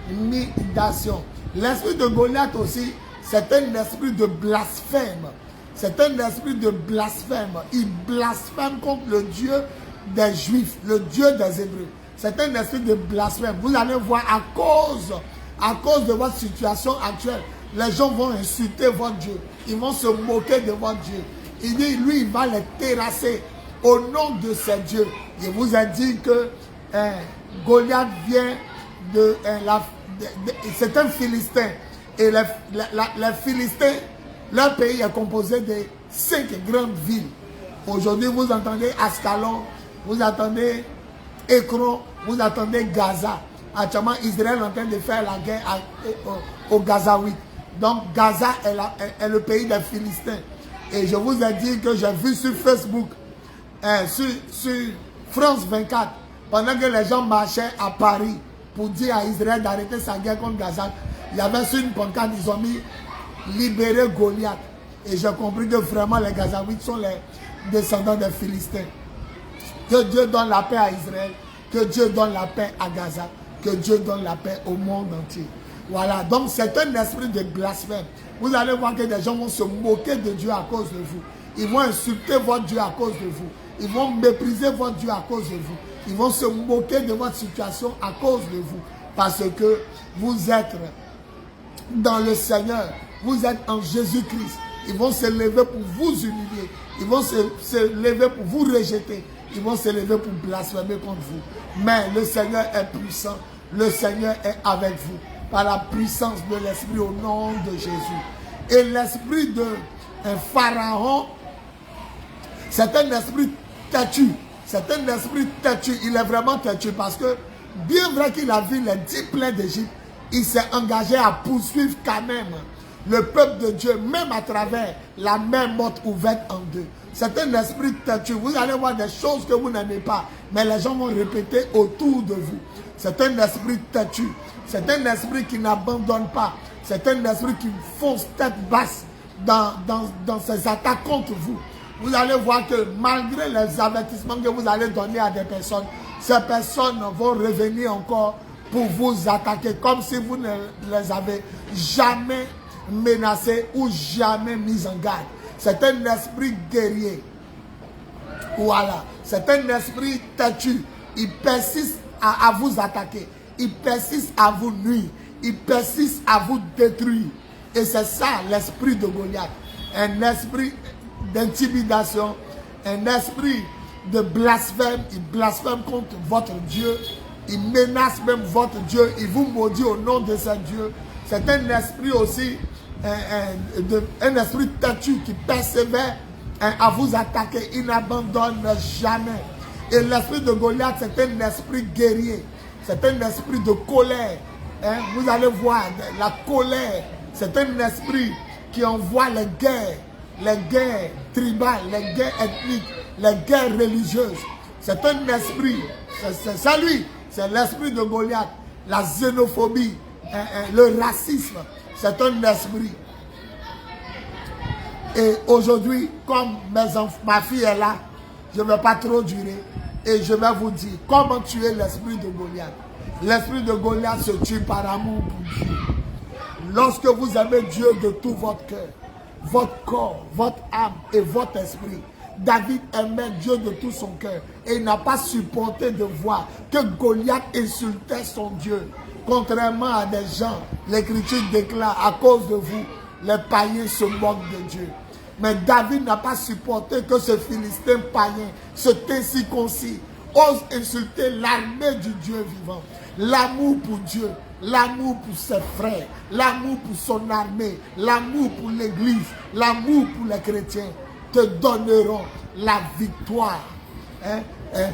Speaker 1: d'intimidation. L'esprit de Goliath aussi, c'est un esprit de blasphème. C'est un esprit de blasphème. Il blasphème contre le Dieu des Juifs, le Dieu des Hébreux. C'est un esprit de blasphème. Vous allez voir, à cause de votre situation actuelle, les gens vont insulter votre Dieu. Ils vont se moquer de votre Dieu. Il dit, lui, il va les terrasser au nom de ces dieux. Je vous ai dit que Goliath vient c'est un Philistin. Et les Philistins, leur pays est composé de 5 grandes villes. Aujourd'hui, vous entendez Ascalon, vous entendez Ekron, vous entendez Gaza. Actuellement, Israël est en train de faire la guerre au Gazaouite. Donc, Gaza est le pays des Philistins. Et je vous ai dit que j'ai vu sur Facebook, sur France 24, pendant que les gens marchaient à Paris pour dire à Israël d'arrêter sa guerre contre Gaza, il y avait sur une pancarte, ils ont mis « Libérer Goliath ». Et j'ai compris que vraiment les Gazaouites sont les descendants des Philistins. Que Dieu donne la paix à Israël, que Dieu donne la paix à Gaza, que Dieu donne la paix au monde entier. Voilà, donc c'est un esprit de blasphème. Vous allez voir que des gens vont se moquer de Dieu à cause de vous. Ils vont insulter votre Dieu à cause de vous. Ils vont mépriser votre Dieu à cause de vous. Ils vont se moquer de votre situation à cause de vous. Parce que vous êtes dans le Seigneur. Vous êtes en Jésus-Christ. Ils vont se lever pour vous humilier. Ils vont se lever pour vous rejeter. Ils vont se lever pour blasphémer contre vous. Mais le Seigneur est puissant. Le Seigneur est avec vous. Par la puissance de l'Esprit au nom de Jésus. Et l'esprit de Pharaon, c'est un esprit têtu. C'est un esprit têtu. Il est vraiment têtu parce que, bien vrai qu'il a vu les 10 plaies d'Égypte, il s'est engagé à poursuivre quand même le peuple de Dieu, même à travers la mer morte ouverte en deux. C'est un esprit têtu. Vous allez voir des choses que vous n'aimez pas, mais les gens vont répéter autour de vous. C'est un esprit têtu. C'est un esprit qui n'abandonne pas. C'est un esprit qui fonce tête basse dans ses attaques contre vous. Vous allez voir que malgré les avertissements que vous allez donner à des personnes, ces personnes vont revenir encore pour vous attaquer comme si vous ne les avez jamais menacés ou jamais mis en garde. C'est un esprit guerrier. Voilà. C'est un esprit têtu. Il persiste à vous attaquer. Il persiste à vous nuire. Il persiste à vous détruire. Et c'est ça l'esprit de Goliath. Un esprit d'intimidation, un esprit de blasphème. Il blasphème contre votre Dieu. Il menace même votre Dieu. Il vous maudit au nom de ce Dieu. C'est un esprit aussi, un esprit têtu qui persévère à vous attaquer. Il n'abandonne jamais. Et l'esprit de Goliath, c'est un esprit guerrier. C'est un esprit de colère. Vous allez voir, la colère, c'est un esprit qui envoie les guerres tribales, les guerres ethniques, les guerres religieuses. C'est un esprit, c'est lui. C'est l'esprit de Goliath. La xénophobie, le racisme, c'est un esprit. Et aujourd'hui, comme ma fille est là, je ne vais pas trop durer. Et je vais vous dire comment tuer l'esprit de Goliath. L'esprit de Goliath se tue par amour pour Dieu. Lorsque vous aimez Dieu de tout votre cœur, votre corps, votre âme et votre esprit. David aimait Dieu de tout son cœur. Et il n'a pas supporté de voir que Goliath insultait son Dieu. Contrairement à des gens, l'Écriture déclare, à cause de vous, les païens se moquent de Dieu. Mais David n'a pas supporté que ce Philistin païen, ce incirconcis, ose insulter l'armée du Dieu vivant. L'amour pour Dieu, l'amour pour ses frères, l'amour pour son armée, l'amour pour l'Église, l'amour pour les chrétiens te donneront la victoire.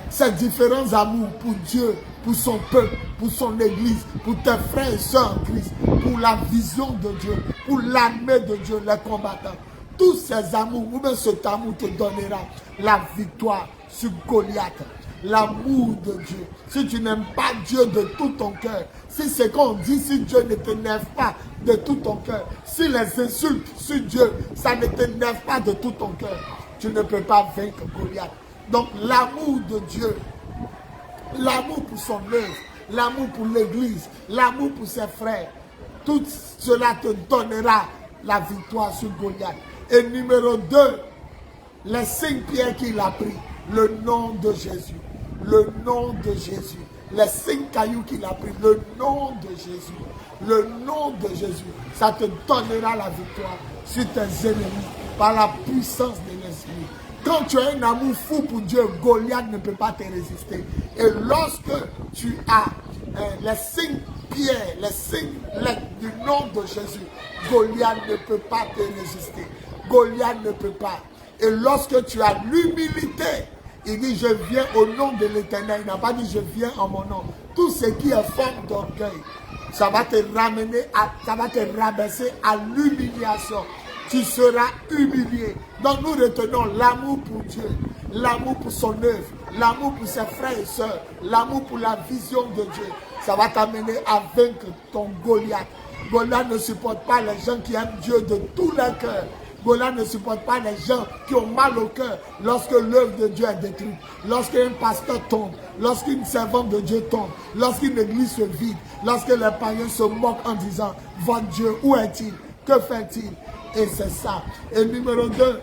Speaker 1: Ces différents amours pour Dieu, pour son peuple, pour son Église, pour tes frères et sœurs en Christ, pour la vision de Dieu, pour l'armée de Dieu, les combattants. Tous ces amours, ou même cet amour te donnera la victoire sur Goliath. L'amour de Dieu. Si tu n'aimes pas Dieu de tout ton cœur, si c'est qu'on dit, si Dieu ne t'énerve pas de tout ton cœur, si les insultes sur Dieu, ça ne t'énerve pas de tout ton cœur, tu ne peux pas vaincre Goliath. Donc l'amour de Dieu, l'amour pour son œuvre, l'amour pour l'Église, l'amour pour ses frères, tout cela te donnera la victoire sur Goliath. Et numéro 2, les 5 pierres qu'il a pris, le nom de Jésus. Le nom de Jésus. Les 5 cailloux qu'il a pris, le nom de Jésus. Le nom de Jésus. Ça te donnera la victoire sur tes ennemis par la puissance de l'Esprit. Quand tu as un amour fou pour Dieu, Goliath ne peut pas te résister. Et lorsque tu as les 5 pierres, les 5 lettres du nom de Jésus, Goliath ne peut pas te résister. Goliath ne peut pas. Et lorsque tu as l'humilité, il dit, je viens au nom de l'Éternel. Il n'a pas dit, je viens en mon nom. Tout ce qui est forme d'orgueil, ça va te ramener, ça va te rabaisser à l'humiliation. Tu seras humilié. Donc nous retenons l'amour pour Dieu, l'amour pour son œuvre, l'amour pour ses frères et sœurs, l'amour pour la vision de Dieu. Ça va t'amener à vaincre ton Goliath. Goliath ne supporte pas les gens qui aiment Dieu de tout leur cœur. Goliath ne supporte pas les gens qui ont mal au cœur lorsque l'œuvre de Dieu est détruite, lorsqu'un pasteur tombe, lorsqu'une servante de Dieu tombe, lorsqu'une église se vide, lorsque les païens se moquent en disant, votre Dieu, où est-il? Que fait-il? Et c'est ça. Et numéro 2,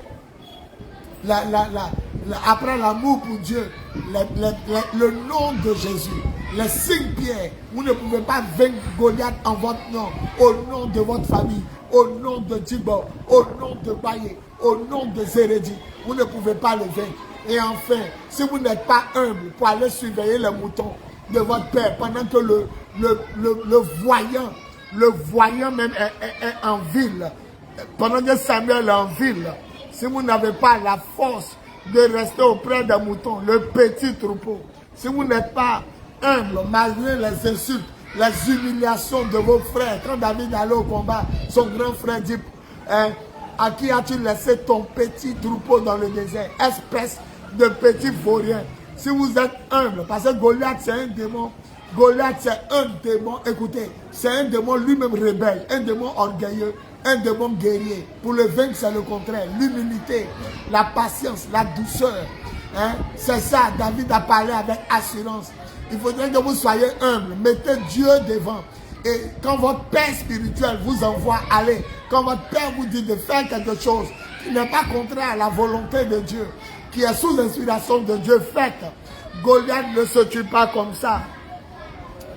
Speaker 1: après l'amour pour Dieu, le nom de Jésus, les 5 pierres, vous ne pouvez pas vaincre Goliath en votre nom, au nom de votre famille, au nom de Djibo, au nom de Baye, au nom de Zéredi. Vous ne pouvez pas le vaincre. Et enfin, si vous n'êtes pas humble pour aller surveiller les moutons de votre père, pendant que le voyant même est en ville, pendant que Samuel est en ville, si vous n'avez pas la force de rester auprès des moutons, le petit troupeau, si vous n'êtes pas humble malgré les insultes, les humiliations de vos frères, quand David allait au combat, son grand frère dit, à qui as-tu laissé ton petit troupeau dans le désert, espèce de petit vaurien? Si vous êtes humble, parce que Goliath c'est un démon, Goliath c'est un démon, écoutez, c'est un démon lui-même rebelle, un démon orgueilleux, un démon guerrier. Pour le vaincre, c'est le contraire. L'humilité, la patience, la douceur. C'est ça, David a parlé avec assurance. Il faudrait que vous soyez humble. Mettez Dieu devant. Et quand votre Père spirituel vous envoie aller, quand votre Père vous dit de faire quelque chose qui n'est pas contraire à la volonté de Dieu, qui est sous l'inspiration de Dieu, faites. Goliath ne se tue pas comme ça.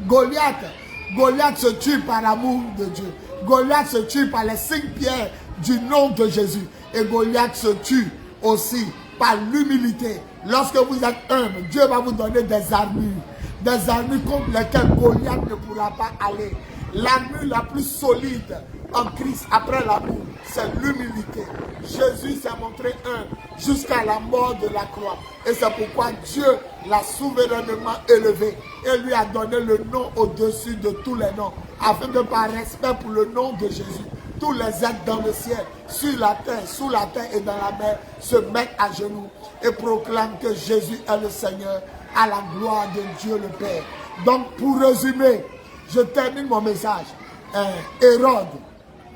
Speaker 1: Goliath se tue par l'amour de Dieu. Goliath se tue par les 5 pierres du nom de Jésus. Et Goliath se tue aussi par l'humilité. Lorsque vous êtes humble, Dieu va vous donner des armures. Des armures contre lesquelles Goliath ne pourra pas aller. L'armure la plus solide en Christ après l'amour, c'est l'humilité. Jésus s'est montré humble jusqu'à la mort de la croix. Et c'est pourquoi Dieu l'a souverainement élevé et lui a donné le nom au-dessus de tous les noms, afin que par respect pour le nom de Jésus, tous les êtres dans le ciel, sur la terre, sous la terre et dans la mer se mettent à genoux et proclament que Jésus est le Seigneur, à la gloire de Dieu le Père. Donc, pour résumer, je termine mon message. Hérode,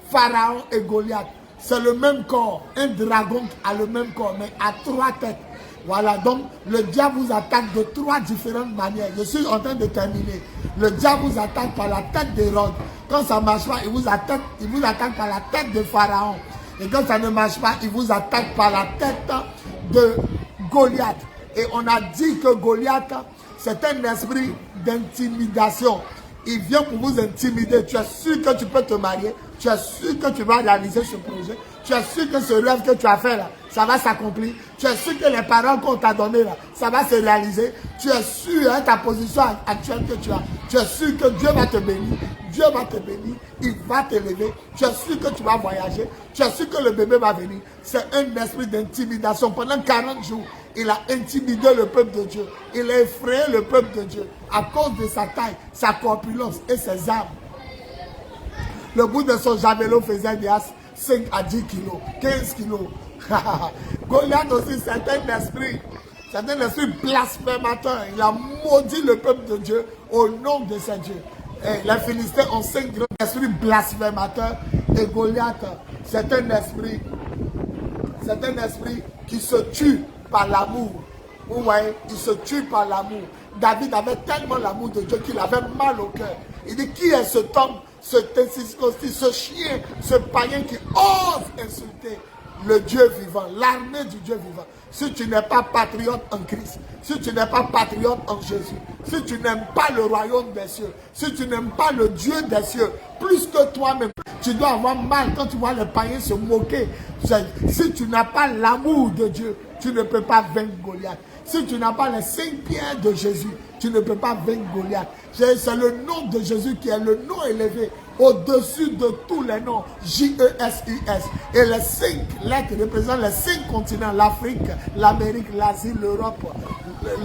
Speaker 1: Pharaon et Goliath, c'est le même corps. Un dragon a le même corps, mais à 3 têtes. Voilà, donc le diable vous attaque de 3 différentes manières. Je suis en train de terminer. Le diable vous attaque par la tête d'Hérode. Quand ça ne marche pas, il vous attaque par la tête de Pharaon. Et quand ça ne marche pas, il vous attaque par la tête de Goliath. Et on a dit que Goliath, c'est un esprit d'intimidation. Il vient pour vous intimider. Tu es sûr que tu peux te marier. Tu es sûr que tu vas réaliser ce projet. Tu es sûr que ce rêve que tu as fait là, ça va s'accomplir. Tu es sûr que les paroles qu'on t'a données là, ça va se réaliser. Tu es sûr, hein, ta position actuelle que tu as. Tu es sûr que Dieu va te bénir. Dieu va te bénir. Il va t'élever. Tu es sûr que tu vas voyager. Tu es sûr que le bébé va venir. C'est un esprit d'intimidation. Pendant 40 jours, il a intimidé le peuple de Dieu. Il a effrayé le peuple de Dieu à cause de sa taille, sa corpulence et ses armes. Le bout de son javelot faisait 5 à 10 kilos, 15 kilos. Goliath aussi, c'est un esprit blasphémateur. Il a maudit le peuple de Dieu au nom de ses dieux. Et les Philistins ont 5 grands esprits blasphémateurs. Et Goliath, c'est un esprit qui se tue par l'amour. Vous voyez, il se tue par l'amour. David avait tellement l'amour de Dieu qu'il avait mal au cœur. Il dit, qui est cet homme, ce chien, ce païen qui ose insulter le Dieu vivant, l'armée du Dieu vivant? Si tu n'es pas patriote en Christ, si tu n'es pas patriote en Jésus, si tu n'aimes pas le royaume des cieux, si tu n'aimes pas le Dieu des cieux, plus que toi-même, tu dois avoir mal quand tu vois les païens se moquer. Si tu n'as pas l'amour de Dieu, tu ne peux pas vaincre Goliath. Si tu n'as pas les 5 pierres de Jésus, tu ne peux pas vaincre Goliath. C'est le nom de Jésus qui est le nom élevé au-dessus de tous les noms. J-E-S-U-S. Et les 5 lettres représentent les 5 continents. L'Afrique, l'Amérique, l'Asie, l'Europe,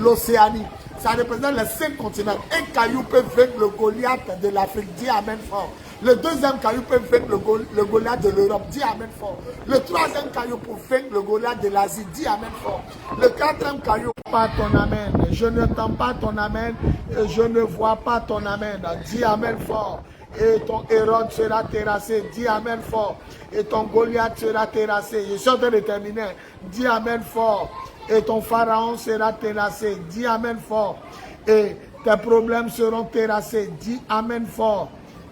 Speaker 1: l'Océanie. Ça représente les 5 continents. Un caillou peut vaincre le Goliath de l'Afrique. Dis amen fort. Le deuxième caillou peut vaincre le Goliath de l'Europe. Dis amen fort. Le troisième caillou pour vaincre le Goliath de l'Asie. Dis amen fort. Le quatrième caillou, pas ton amen. Je n'entends pas ton amen. Et je ne vois pas ton amen. Dis amen fort. Et ton Hérode sera terrassé. Dis amen fort. Et ton Goliath sera terrassé. Je suis en train de terminer. Dis amen fort. Et ton Pharaon sera terrassé. Dis amen fort. Et tes problèmes seront terrassés. Dis amen fort.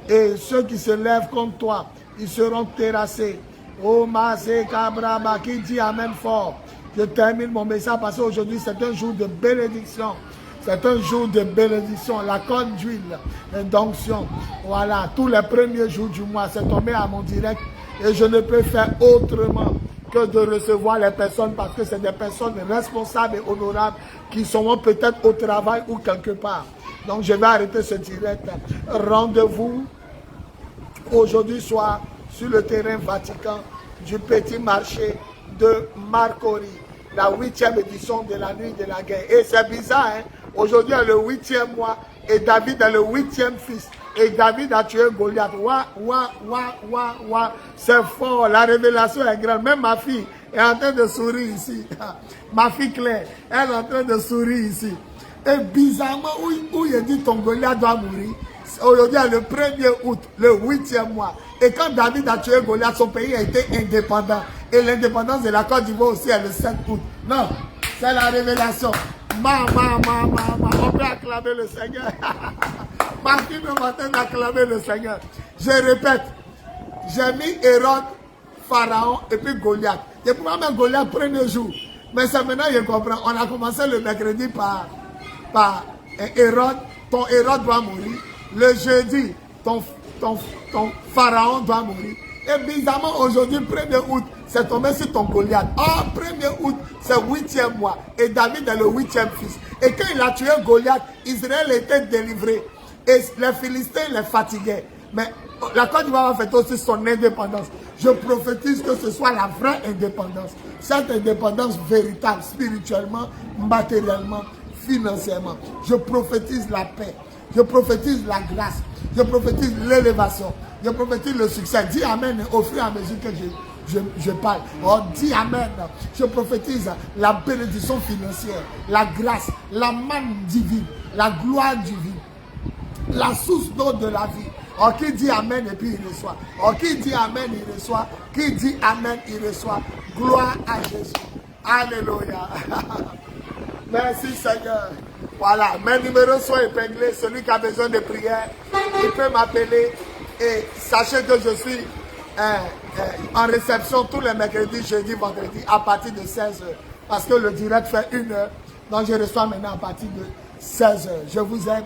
Speaker 1: Et ceux qui se lèvent contre toi, ils seront terrassés. Oh, Masé Kabrama, qui dit amen fort. Je termine mon message parce qu'aujourd'hui, c'est un jour de bénédiction. C'est un jour de bénédiction. La corne d'huile, d'onction. Voilà, tous les premiers jours du mois, c'est tombé à mon direct. Et je ne peux faire autrement que de recevoir les personnes parce que c'est des personnes responsables et honorables qui seront peut-être au travail ou quelque part. Donc, je vais arrêter ce direct. Rendez-vous aujourd'hui soir sur le terrain Vatican du petit marché de Marcory, la 8e édition de la nuit de la guerre. Et c'est bizarre, hein? Aujourd'hui est le 8e mois et David est le 8e fils. Et David a tué Goliath. C'est fort, la révélation est grande. Même ma fille est en train de sourire ici. Ma fille Claire, elle est en train de sourire ici. Et bizarrement, où il dit ton Goliath doit mourir, aujourd'hui le 1er août, le 8e mois. Et quand David a tué Goliath, son pays a été indépendant. Et l'indépendance de la Côte d'Ivoire aussi est le 7 août. Non, c'est la révélation. On peut acclamer le Seigneur. Ma fille me m'entend acclamer le Seigneur. Je répète, j'ai mis Hérode, Pharaon et puis Goliath. Et pour moi, même Goliath, premier jour. Mais c'est maintenant je comprends. On a commencé le mercredi par Hérode. Ton Hérode doit mourir. Le jeudi, ton Pharaon doit mourir. Et bizarrement, aujourd'hui, 1er août, c'est tombé sur ton Goliath. Oh, 1er août, c'est 8e mois. Et David est le 8e fils. Et quand il a tué Goliath, Israël était délivré. Et les Philistins les fatiguaient. Mais la Côte d'Ivoire va fêter aussi son indépendance. Je prophétise que ce soit la vraie indépendance. Cette indépendance véritable, spirituellement, matériellement, financièrement. Je prophétise la paix. Je prophétise la grâce. Je prophétise l'élévation. Je prophétise le succès. Dis amen au fur et à mesure que je parle. Oh, dis amen. Je prophétise la bénédiction financière, la grâce, la manne divine, la gloire divine. la source d'eau de la vie. Oh, qui dit Amen et puis il reçoit. Oh, qui dit Amen, il reçoit. Qui dit Amen, il reçoit. Gloire à Jésus. Alléluia. Merci Seigneur. Voilà, mes numéros sont épinglés. Celui qui a besoin de prière, il peut m'appeler. Et sachez que je suis en réception tous les mercredis, jeudi, vendredi à partir de 16h. Parce que le direct fait 1 heure. Donc je reçois maintenant à partir de 16h. Je vous aime.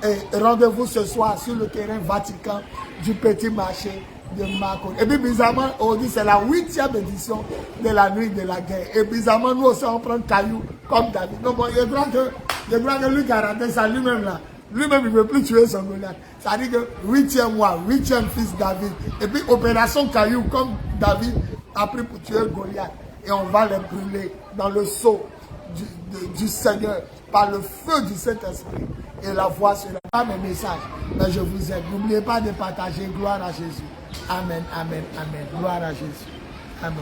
Speaker 1: Et rendez-vous ce soir sur le terrain Vatican du Petit Marché de Marco. Et puis bizarrement, aujourd'hui c'est la 8e édition de la nuit de la guerre. Et bizarrement, nous aussi on prend caillou comme David. Non, bon, je crois que lui garantit ça lui-même là. Lui-même il ne veut plus tuer son Goliath. Ça dit que 8e mois, 8e fils David. Et puis opération caillou comme David a pris pour tuer Goliath. Et on va les brûler dans le sceau du Seigneur par le feu du Saint-Esprit. Et la voix sera pas mes messages. Mais je vous aime. N'oubliez pas de partager. Gloire à Jésus. Amen, amen, amen. Gloire à Jésus. Amen.